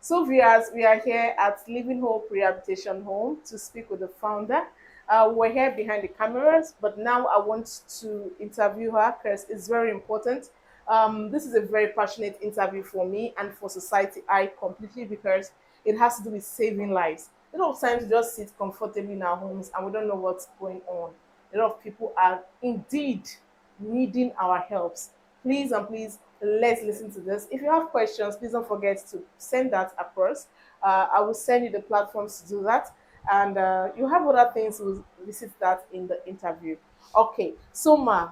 So, viewers, we are here at Living Hope Rehabilitation Home to speak with the founder. We're here behind the cameras, but now I want to interview her because it's very important. This is a very passionate interview for me and for society. I completely because it has to do with saving lives. A lot of times we just sit comfortably in our homes and we don't know what's going on. A lot of people are indeed needing our helps. Please and please, let's listen to this. If you have questions, please don't forget to send that across. I will send you the platforms to do that. And you have other things, we'll visit that in the interview. Okay, so Ma,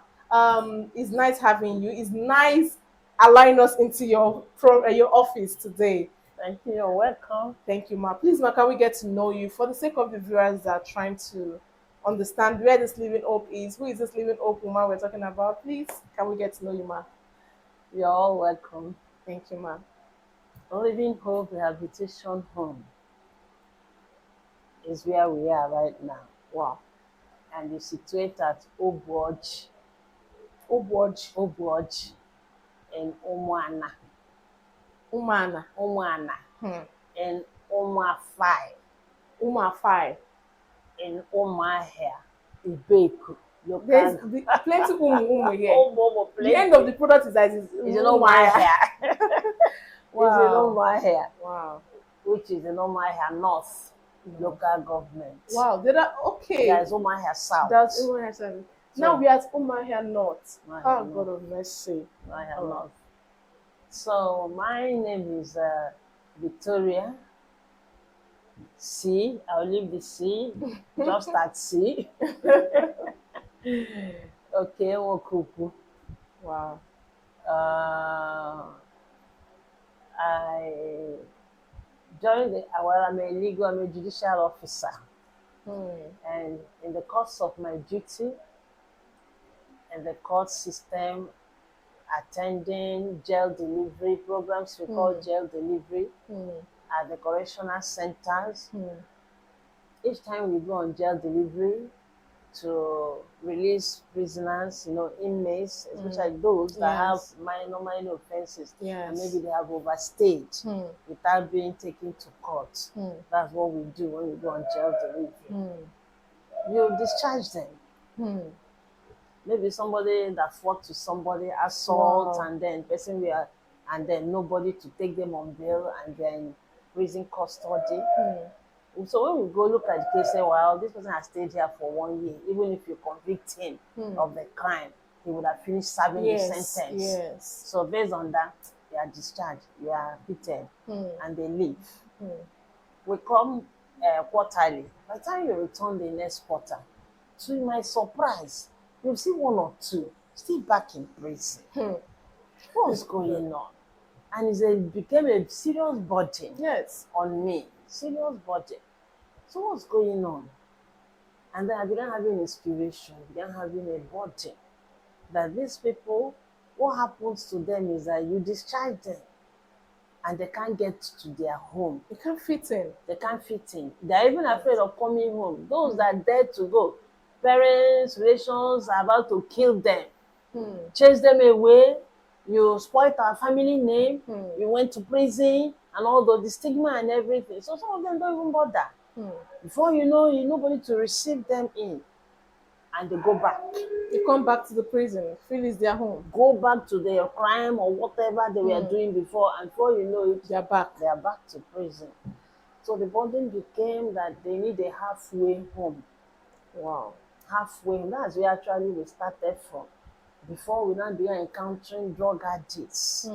it's nice having you. It's nice allowing us into your office today. Thank you. You're welcome. Thank you, Ma. Please, Ma, can we get to know you for the sake of the viewers that are trying to understand where this living hope is? Who is this living hope woman we're talking about? Please, can we get to know you, Ma? You're all welcome. Thank you, Ma. Living Hope Rehabilitation Home is where we are right now. Wow. And it's situated at Obwoj, Obwoj in Umana, Umuana hmm. in Umuafai Umafai. in Umuahia, Ibeku, There's local. plenty here. Omo The end of plenty. the product is that it's It's in Umaya. Umuahia. It's in Wow. Umuahia, Wow. which is in Umuahia North No. local government. Wow. Did I okay? There's Umuahia South. That's Umaya service. Now So we are at Umaya North. Umuahia Oh God North. of mercy. Umuahia All right. North. So my name is Victoria C. I'll leave the C, just at C. Okay, Wokuku. Wow. I joined well, I'm a judicial officer. Hmm. And in the course of my duty in the court system, attending jail delivery programs, we call jail delivery Hmm. at the correctional centers. Hmm. Each time we go on jail delivery to release prisoners, inmates, especially those that have Yes. minor offenses, and Yes. maybe they have overstayed Hmm. without being taken to court. Hmm. That's what we do when we go on jail delivery. Hmm. You discharge them. Hmm. Maybe somebody that fought to somebody, assault, Wow. and then and then nobody to take them on bail, and then prison custody. So when we go look at the case, say, well, this person has stayed here for 1 year. Even if you convict him of the crime, he would have finished serving the Yes. sentence. Yes. So based on that, you are discharged, you are acquitted, and they leave. We come quarterly. By the time you return the next quarter, to my surprise, you'll see one or two still back in prison. What's going on? And it became a serious burden Yes. on me. Serious burden. So what's going on? And then I began having inspiration, began having a burden that these people, what happens to them is that you discharge them and they can't get to their home. You can't fit in. They can't fit in. They're even afraid of coming home. Those that dare to go, parents, relations are about to kill them, chase them away. You spoiled our family name. You went to prison and all the stigma and everything. So some of them don't even bother. Before you know, nobody to receive them in, and they go back. They come back to the prison. Feel it's their home. Go back to their crime or whatever they were doing before, and before you know it, They're back. they are back to prison. So the burden became that they need a halfway home. Wow. Halfway home. That's where actually we started from. Before we now began encountering drug addicts.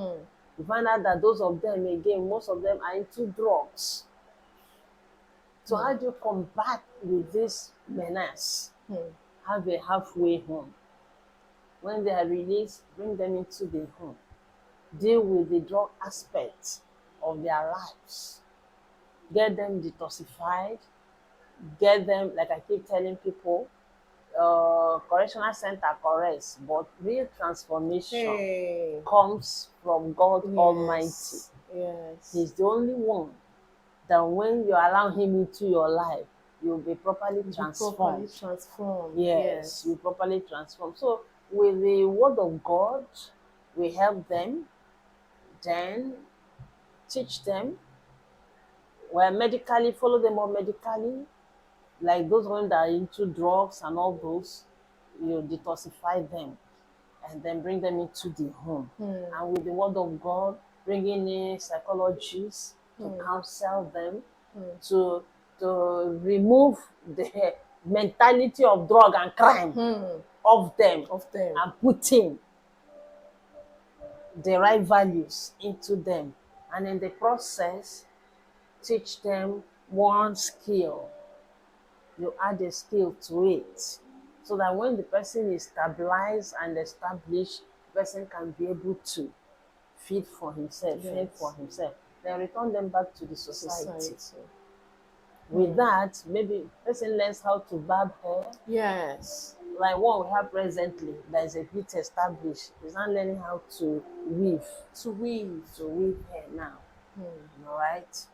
We find out that those of them, again, most of them are into drugs. So how do you combat with this menace? Have a halfway home. When they are released, bring them into the home. Deal with the drug aspect of their lives. Get them detoxified. Get them, like I keep telling people, correctional center corrects, but real transformation comes from God Almighty. Yes. He's the only one that when you allow him into your life, you'll be properly transformed. Properly transformed. Yes, you properly transform. So with the word of God, we help them, then teach them, well, medically, follow them up medically, like those ones that are into drugs and all those, you detoxify them and then bring them into the home. And with the word of God, bringing in psychologists to counsel them, to remove the mentality of drug and crime of them, Of them. and putting the right values into them. And in the process, teach them one skill. You add a skill to it so that when the person is stabilized and established, the person can be able to feed for himself, fend Yes. for himself, then return them back to the society. Society. With that, maybe person learns how to barb hair, Yes. like what we have presently that is a bit established. He's not learning how to weave, To weave. hair now. All right.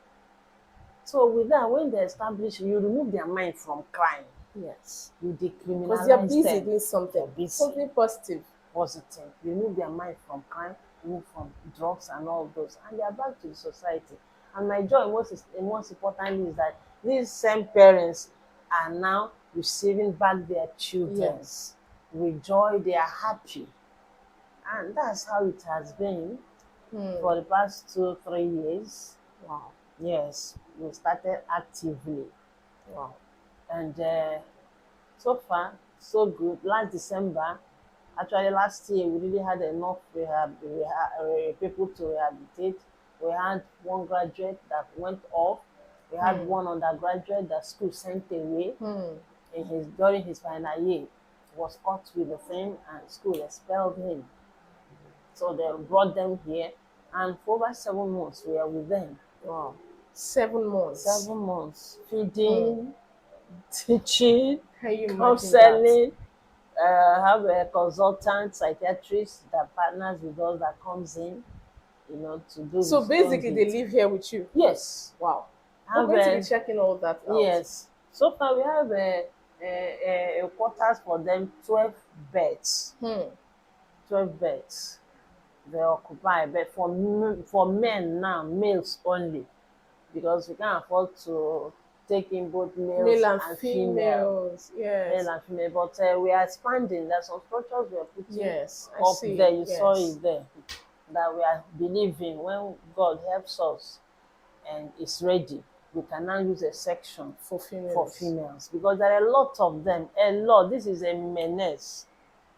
So with that, when they establish, you remove their mind from crime. Yes. You Because they're decriminalize busy them. doing something. They're busy. Something positive. Positive. Remove their mind from crime, remove from drugs and all those, and they are back to the society. And my joy, most importantly, is that these same parents are now receiving back their children. Yes. With joy, they are happy. And that's how it has been for the past 2-3 years. Wow. Yes, we started actively. Wow. And so far, so good. Last December, actually last year, we really had enough people to rehabilitate. We had one graduate that went off. We had one undergraduate that school sent away during his final year. He was caught with the thing and school expelled him. So they brought them here, and for over 7 months we are with them. Wow. 7 months. 7 months feeding, teaching, Can you imagine that? counseling. Have a consultant psychiatrist that partners with us that comes in, to do. So basically, they live here with you. Yes. Wow. We're Have going to be checking all that out. Yes. So far, we have a quarters for them, 12 beds. 12 beds. They occupy, but for men now, males only, because we can't afford to take in both males Male and and females. Yes. male and female. But we are expanding. There's some structures we are putting Yes. I up see. there. You Yes. saw it there. That we are believing when God helps us and is ready, we can now use a section For females. for females, because there are a lot of them. A lot. This is a menace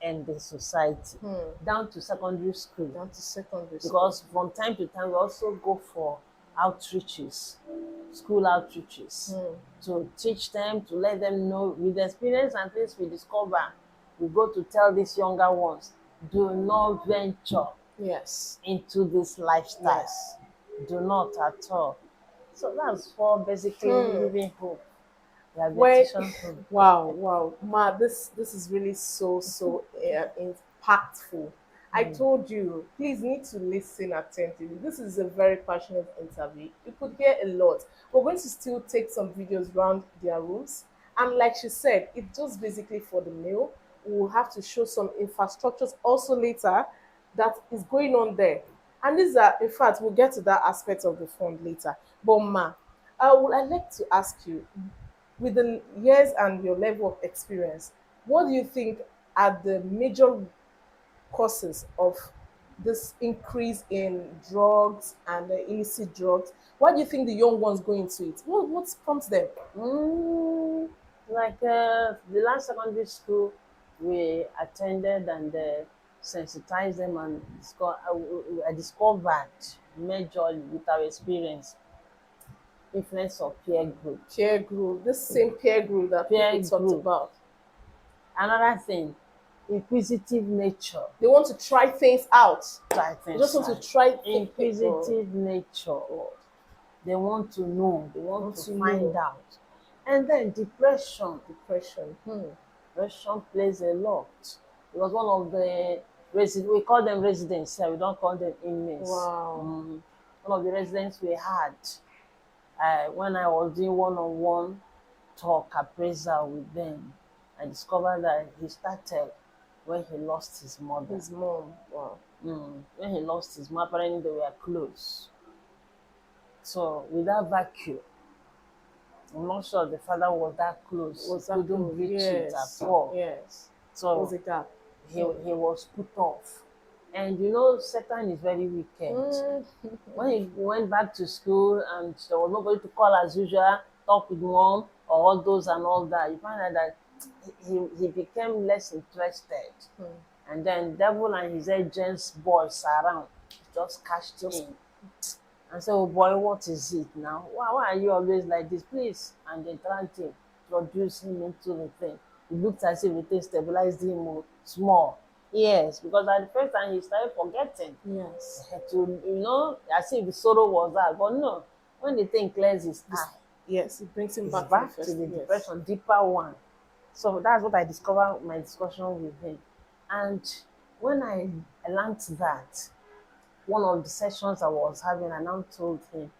in the society, down to secondary school. Down to secondary school. Because from time to time we also go for outreaches, school outreaches, to teach them, to let them know with the experience and things we discover. We go to tell these younger ones, do not venture Yes. into this lifestyle. Yes. Do not at all. So that's for basically living hope. Wait. Rehabilitation home. Wow. Ma, this is really so impactful. I told you, please need to listen attentively. This is a very passionate interview. You could hear a lot. We're going to still take some videos around their rooms. And like she said, it's just basically for the meal. We'll have to show some infrastructures also later that is going on there. And these are, in fact, we'll get to that aspect of the fund later. But Ma, I'd like to ask you, with the years and your level of experience, what do you think are the major causes of this increase in drugs and illicit drugs? Why do you think the young ones go into it? What prompts them? Like the last secondary school we attended and sensitized them, and I discovered majorly with our experience influence of peer group. Peer group, this same peer group that Peer people talked group. about. Another thing, inquisitive nature. They want to try things out. Try They things just want out. to try things. Inquisitive nature. They want to know. They want to find know. out. And then depression. Depression. Depression plays a lot. Because one of the we call them residents here, we don't call them inmates. Wow. One of the residents we had, when I was doing one-on-one talk appraisal with them, I discovered that he started when he lost his mother. His mom. Wow. When he lost his mom, apparently they were close. So with that vacuum, I'm not sure the father was that close. He Was that couldn't close? breach it at Yes. all. Yes. Was So a gap. he was put off. And you know, Satan is very wicked. Mm. When he went back to school and there was nobody to call as usual, talk with mom or all those and all that, you find out that he became less interested. And then devil and his agents boys around just cashed Just in and said, oh boy, what is it now? Why are you always like this? Please. And they tried to introduce him into the thing. It looked as if the thing stabilized him small. Yes, because at the first time he started forgetting. yes. He had to, as if the sorrow was that. But no, when the thing clears his eye, Yes. It brings him it's back to the back to first. the Yes. depression, deeper one. So that's what I discovered my discussion with him. And when I learned that, one of the sessions I was having, I now told him,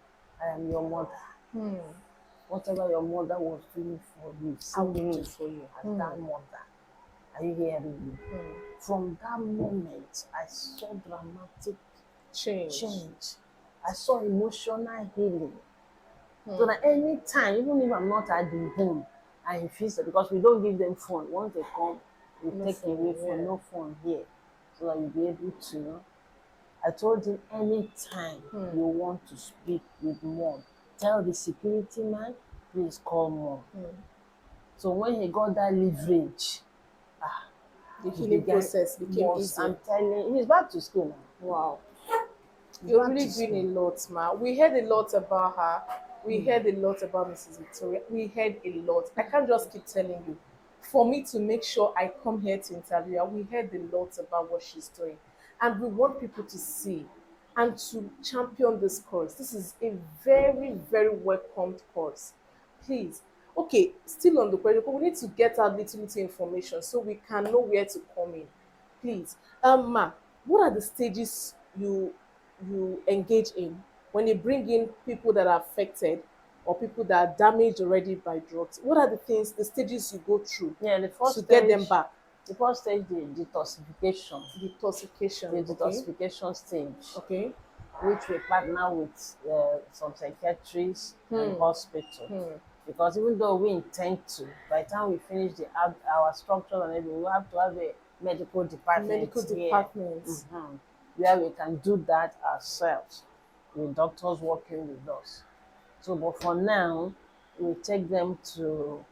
I am your mother. Whatever your mother was doing for you, see I will me do for you. as that mother. Are you hearing me? From that moment, I saw dramatic Change. change. I saw emotional healing. So that anytime, even if I'm not at the home, I feel that because we don't give them phone. Once they come, we No take phone, away yeah. phone, no phone here. So that you'll be able to, I told him anytime you want to speak with mom, tell the security man, please call mom. So when he got that leverage, The he healing began, process became was, easier. I'm telling, he's back to school now. Wow. He's You're back really to doing a school. lot, ma. We heard a lot about her. We heard a lot about Mrs. Victoria. We heard a lot. I can't just keep telling you. For me to make sure I come here to interview her, we heard a lot about what she's doing. And we want people to see and to champion this course. This is a very, very welcomed course. Please. Okay, still on the question, but we need to get out little information so we can know where to come in. Please. Ma, what are the stages you engage in when you bring in people that are affected or people that are damaged already by drugs? What are the things, the stages you go through Yeah, to get them back? the first stage, the detoxification, Detoxification, the okay, detoxification stage, okay, which we partner with some psychiatrists and hospital. Because even though we intend to, by the time we finish our structure and everything, we have to have a medical department medical here, departments. where we can do that ourselves with doctors working with us. So, but for now, we take them to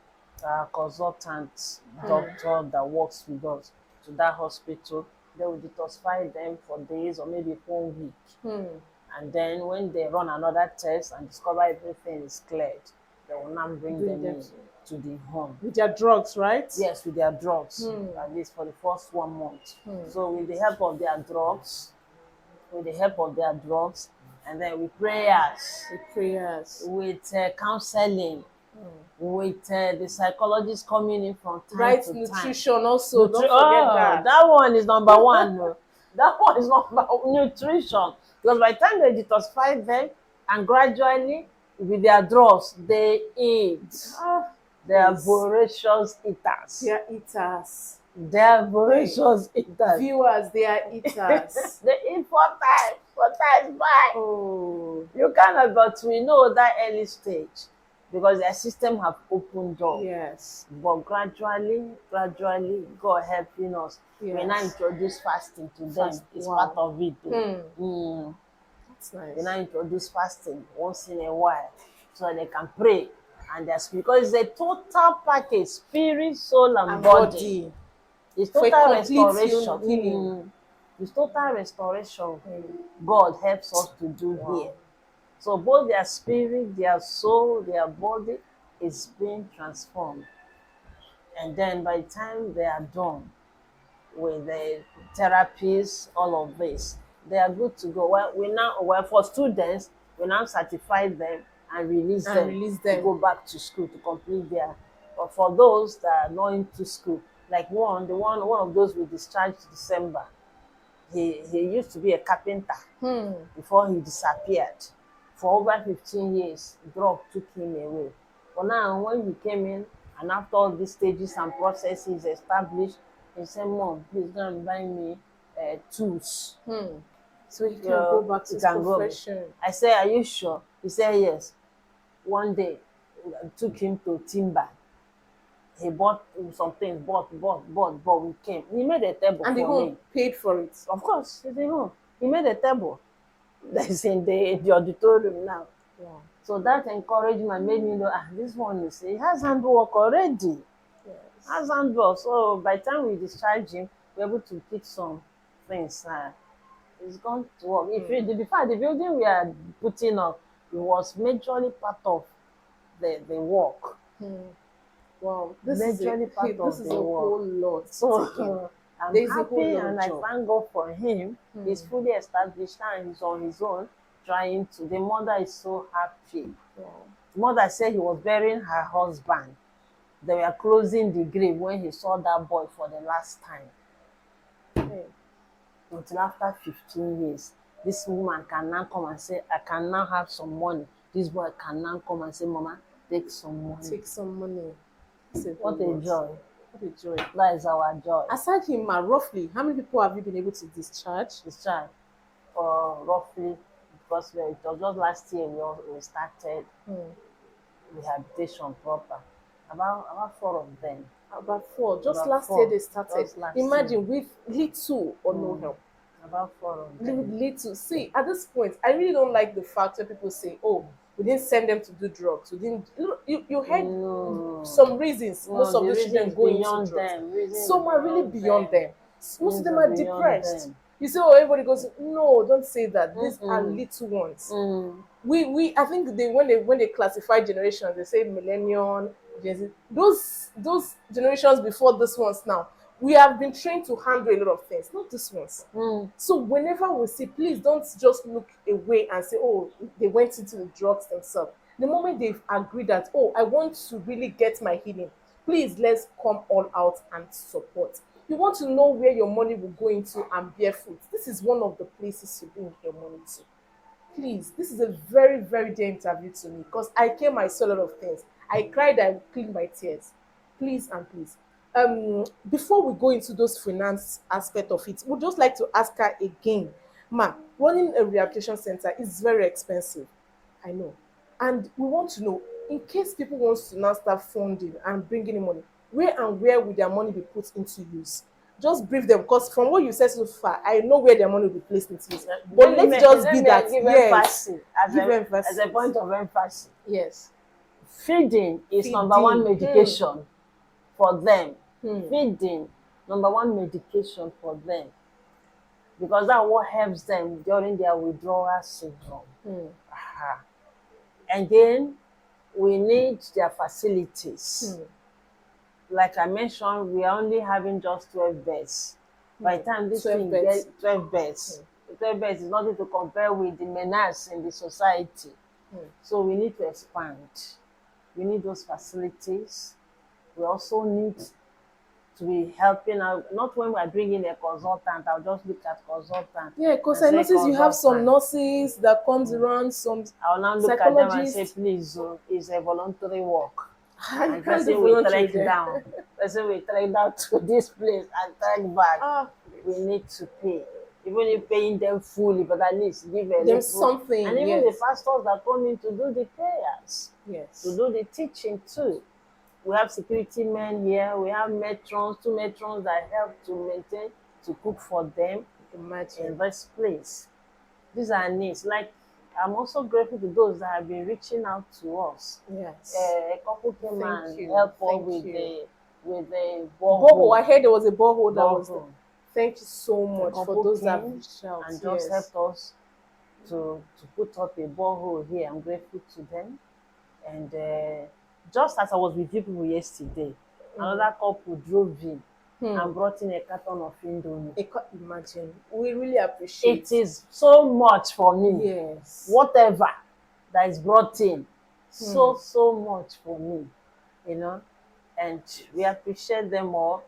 a consultant doctor that works with us to that hospital. They will detoxify them for days or maybe 1 week. And then when they run another test and discover everything is cleared, they will now bring Bring them them in to the home. with their drugs, right? Yes, with their drugs, at least for the first 1 month. So with the help of their drugs, and then with prayers, With prayers. with counseling, with the psychologist coming in from time Right, to time. nutrition also, don't forget Oh, that. that one is number one. No. That one is number one, nutrition. Because by the time they detoxify them and gradually with their drugs, they eat. Ah, They are please. voracious eaters. They are eaters. They are Hey, voracious eaters. viewers, they are eaters. They eat 4 times by. Oh, You cannot, but we know that early stage because their system have opened up. yes, But gradually, God helping us. We now yes. introduce fasting to them. Fast. It's part Wow. of it. Mm. That's We now nice. introduce fasting once in a while so that they can pray. And that's because it's a total package, spirit, soul, and And body. body It's for a total complete restoration. healing. It's total restoration. God helps us to do here. Wow. So both their spirit, their soul, their body is being transformed. And then by the time they are done with the therapies, all of this, they are good to go. Well, for students, we now certify them and release And them release to them. go back to school to complete their. But for those that are not into school, like one of those we discharged December, he used to be a carpenter before he disappeared. For over 15 years, drug took him away. But now, when he came in, and after all these stages and processes established, he said, Mom, please go and buy me tools. So he can go back to You his can go. profession. I said, are you sure? He said, yes. One day, took him to timber. He bought some things, bought. We came. He made a table And the for home me. paid for it. Of course, it's a home. He made a table that's in the auditorium now. Wow. So that encouragement made me know, this one is, he has handwork already. Yes. Has handwork. So by the time we discharge him, we're able to pick some things. It's gone to work. If you, the fact the building we are putting up, it was majorly part of the work. Wow. Majorly part This of is the a work. whole lot taken. So I'm There is a whole happy lot of and I job. thank God for him. He's fully established and he's on his own, trying to. The mother is so happy. Wow. The mother said he was burying her husband. They were closing the grave when he saw that boy for the last time. Hey. Until after 15 years, this woman can now come and say, I can now have some money. This boy can now come and say, Mama, take some money. Take some money. What a joy. What a joy. That is our joy. Aside him, roughly, how many people have you been able to discharge? Discharge for roughly, because it was just last year we started rehabilitation proper. About 4 of them. About 4. Just About last year 4. they started. Just last Imagine year. with little or no help. About 4 of them. Little. See, at this point, I really don't like the fact that people say, "Oh, we didn't send them to do drugs. We didn't." You heard No. some reasons. Most No, of the those children reason is go into beyond drugs. them. Reason is Some are really beyond them. Most of Reasons them are are beyond depressed. them. You say, "Oh, everybody goes." No, don't say that. These are little ones. We I think when they classify generations, they say millennium, Gen Z. Those generations before this ones now, we have been trained to handle a lot of things, not this ones. So whenever we see, please don't just look away and say, oh, they went into the drugs themselves. The moment they've agreed that, oh, I want to really get my healing, please let's come all out and support. You want to know where your money will go into and bear fruit. This is one of the places you bring your money to. Please, this is a very, very dear interview to me because I came, I saw a lot of things. I cried, I cleaned my tears. Please and please. Before we go into those finance aspect of it, we'd just like to ask her again, ma, running a rehabilitation center is very expensive. I know. And we want to know, in case people want to now start funding and bringing in money, where will their money be put into use? Just brief them, because from what you said so far, I know where their money will be placed into use. But let's just be that, give yes, emphasis give as a emphasis. point of emphasis. Yes. Feeding is number one Feeding. medication for them. Feeding, number one medication for them. Because that's what helps them during their withdrawal syndrome. And then we need their facilities. Like I mentioned, we are only having just 12 beds. By the time this 12 thing beds. gets 12 beds, 12 beds is nothing to compare with the menace in the society. So we need to expand. We need those facilities. We also need to be helping out. Not when we are bringing a consultant, I'll just look at consultant. Yeah, because and I say notice you have some consultant. nurses that comes around, some I'll now look at them and say, psychologists. please, it's a voluntary work. You And can't do person will voluntary trek there. down. Person will trek down to this place and trek back. Ah, We need to pay. Even if paying them fully, but at least give a little. there's something. And even Yes. the pastors that come in to do the prayers, Yes. to do the teaching too. We have security men here. We have matrons, 2 matrons that help to maintain, to cook for them in Imagine. this place. These are needs. Like, I'm also grateful to those that have been reaching out to us. Yes. A couple came Thank and you. helped us Thank with you. the Borehole. I borehole. heard there was a borehole that was there. Borehole. Thank you so A much for couple those that have came reached out. and Yes. just helped us to put up a borehole here. I'm grateful to them. And just as I was with you people yesterday, another couple drove in and brought in a carton of Indomie. Imagine. We really appreciate It is so much for me. Yes. Whatever that is brought in, so much for me, you know. And we appreciate them all.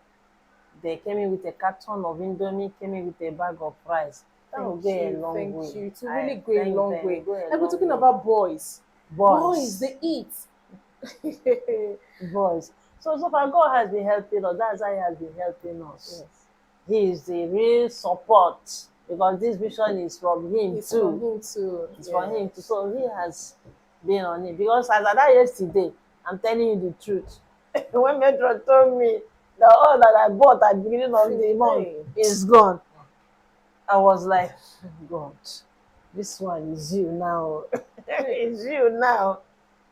They came in with a carton of Indomie, came in with a bag of rice. That will go a long Thank way. you. To really go a thank long them. way. Go a And we're long talking way. about boys. Boys. They eat. Boys. So far, God has been helping us. That's how He has been helping us. Yes. He is the real support because this vision is from Him It's too. from him too. It's from Him too. So He has been on it. Because as I did yesterday, I'm telling you the truth. When Metro told me the all that I bought at the beginning of the month Hey. is gone, I was like, God, this one is you now. It's you now.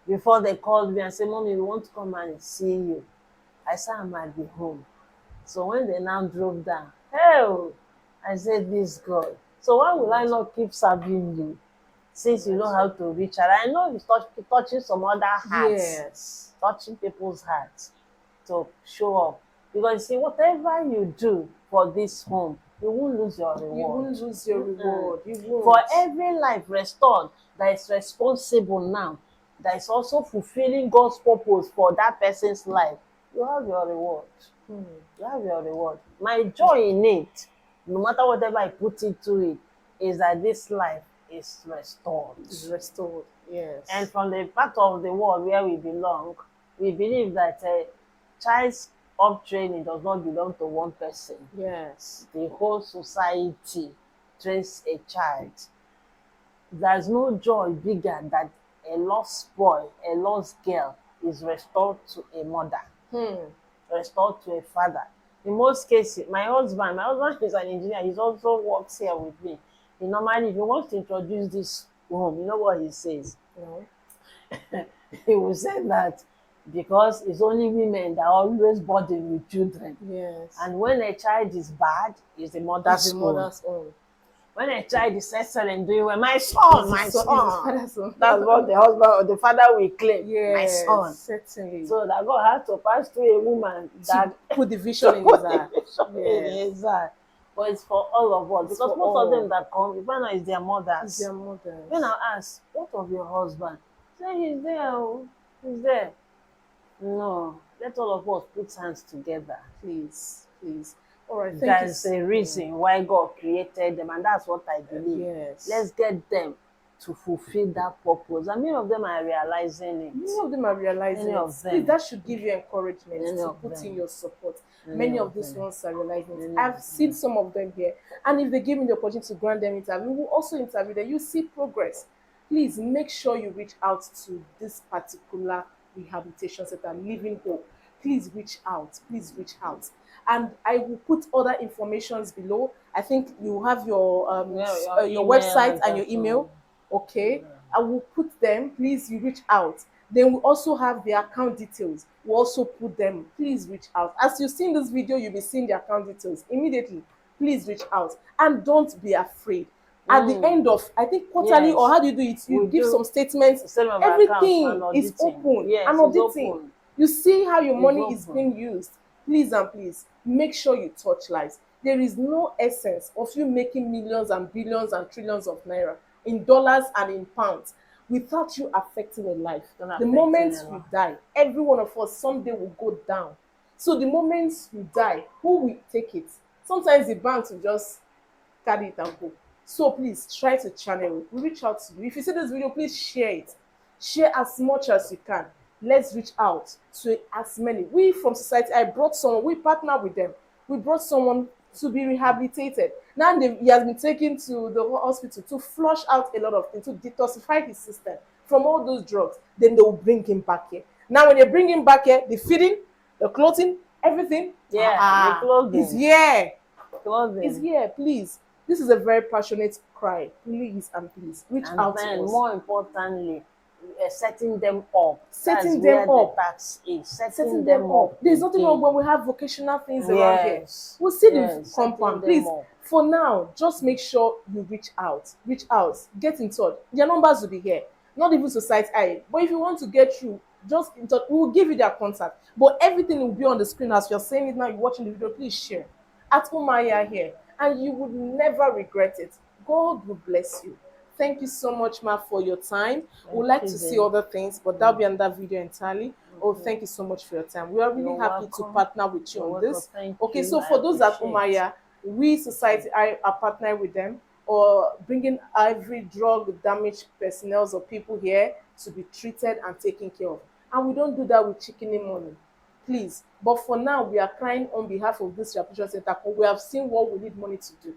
Before they called me and said, Mommy, we want to come and see you. I said, I might be home. So when they now drove down, hell, I said, this God. So why will I not keep serving you since you know how to reach out? I know it's touching some other hearts, Yes. touching people's hearts to show up. Because you see, whatever you do for this home, you won't lose your You reward. won't lose your reward. You For won't. every life restored that is responsible now, that is also fulfilling God's purpose for that person's life, you have your reward. You have your reward. My joy in it, no matter whatever I put into it, is that this life is restored. It's restored. Yes. And from the part of the world where we belong, we believe that a child's uptraining does not belong to one person. Yes. The whole society trains a child. There's no joy bigger that a lost boy, a lost girl is restored to a mother, restored to a father. In most cases, my husband is an engineer. He also works here with me. He normally, if he wants to introduce this home, you know what he says? No. He will say that because it's only women that are always burdened with children. Yes. And when a child is bad, it's the mother's It's the own. mother's own. When a child is excellent, doing well, my son, my It's the son. father's own. That's what the husband or the father will claim. My Yes, son. certainly. So that God had to pass through a woman that put the vision in his heart. in Yes. his heart. But it's for all of us. It's Because for most all. of them that come, you find out it's their mothers. It's their mothers. When I ask, what of your husband? Say he's there. Oh. He's there. No. Let all of us put hands together. Please, please. All right, thank There's you. a reason why God created them, and that's what I believe. Yes. Let's get them to fulfill that purpose. And many of them are realizing it. Many of them are realizing Many it. of them. Please, that should give you encouragement Many to of put them. in your support. Many Many of of these them. ones are realizing it. Many I've of seen some of them here. And if they give me the opportunity to grant them interview, we will also interview them. You see progress. Please make sure you reach out to this particular rehabilitation center, Living Hope. Please reach out. Please reach out. And I will put other informations below. I think you have your email website and your address, email. Okay, I will put them. Please, you reach out. Then we also have the account details. We also put them. Please reach out. As you see in this video, you'll be seeing the account details immediately. Please reach out and don't be afraid. At the end of, I think quarterly, or Yes. how do you do it? You We give do some statements. statement of accounts and Everything is auditing. open. Yes, And it's auditing. open. You see how your It's money is open. being used. Please and please make sure you touch lives. There is no essence of you making millions and billions and trillions of naira in dollars and in pounds without you affecting a life. Don't The affect moment anyone. you die, every one of us someday will go down. So the moment you die, who will take it? Sometimes the banks will just carry it and go. So please try to channel it. We reach out to you. If you see this video, please share it. Share as much as you can. Let's reach out to as many. We from society, I brought someone, we partner with them. We brought someone to be rehabilitated. Now he has been taken to the hospital to flush out a lot of things, to detoxify his system from all those drugs. Then they will bring him back here. Now, when they bring him back here, the feeding, the clothing, everything, Yeah, the clothing. is here. Clothing. Is here, please. This is a very passionate cry. Please and please reach And out then, to us. more importantly, setting them up. Setting That's them where up. the tax is. Setting them up. There's nothing wrong when we have vocational things around here. Yes. We'll see Yes, the compound. setting them Please, up. for now, just make sure you reach out. Reach out. Get in touch. Their numbers will be here. Not even society eye. But if you want to get through, just in touch. We will give you their contact. But everything will be on the screen as you're saying it now. You're watching the video. Please share. At Umuahia here. And you would never regret it. God will bless you. Thank you so much, Ma, for your time. We'd like to see other things, but that'll be another video entirely. Oh, thank you so much for your time. We are really You're happy to welcome. partner with you You're on welcome. this. Thank Okay, you. so I for those at appreciate. Umuahia, we society are partnering with them or bringing every drug damaged personnel or people here to be treated and taken care of. And we don't do that with chickening money. Please. But for now, we are crying on behalf of this rehabilitation center because we have seen what we need money to do.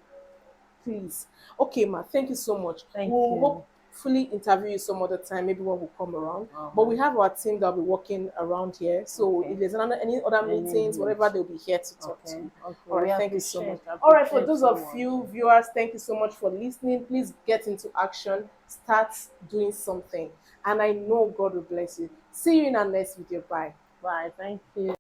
Please. Okay, Ma, thank you so much. Thank We'll you. hope fully interview you some other time, maybe when we come around. But Uh-huh. we have our team that will be working around here. So Okay. if there's any other Any meetings, need. whatever, they'll be here to talk to Okay. you. Okay. All We right, thank you so much. All right, for appreciate those so of much. you viewers, thank you so much for listening. Please get into action, start doing something, and I know God will bless you. See you in our next video. Bye. Bye. Thank you.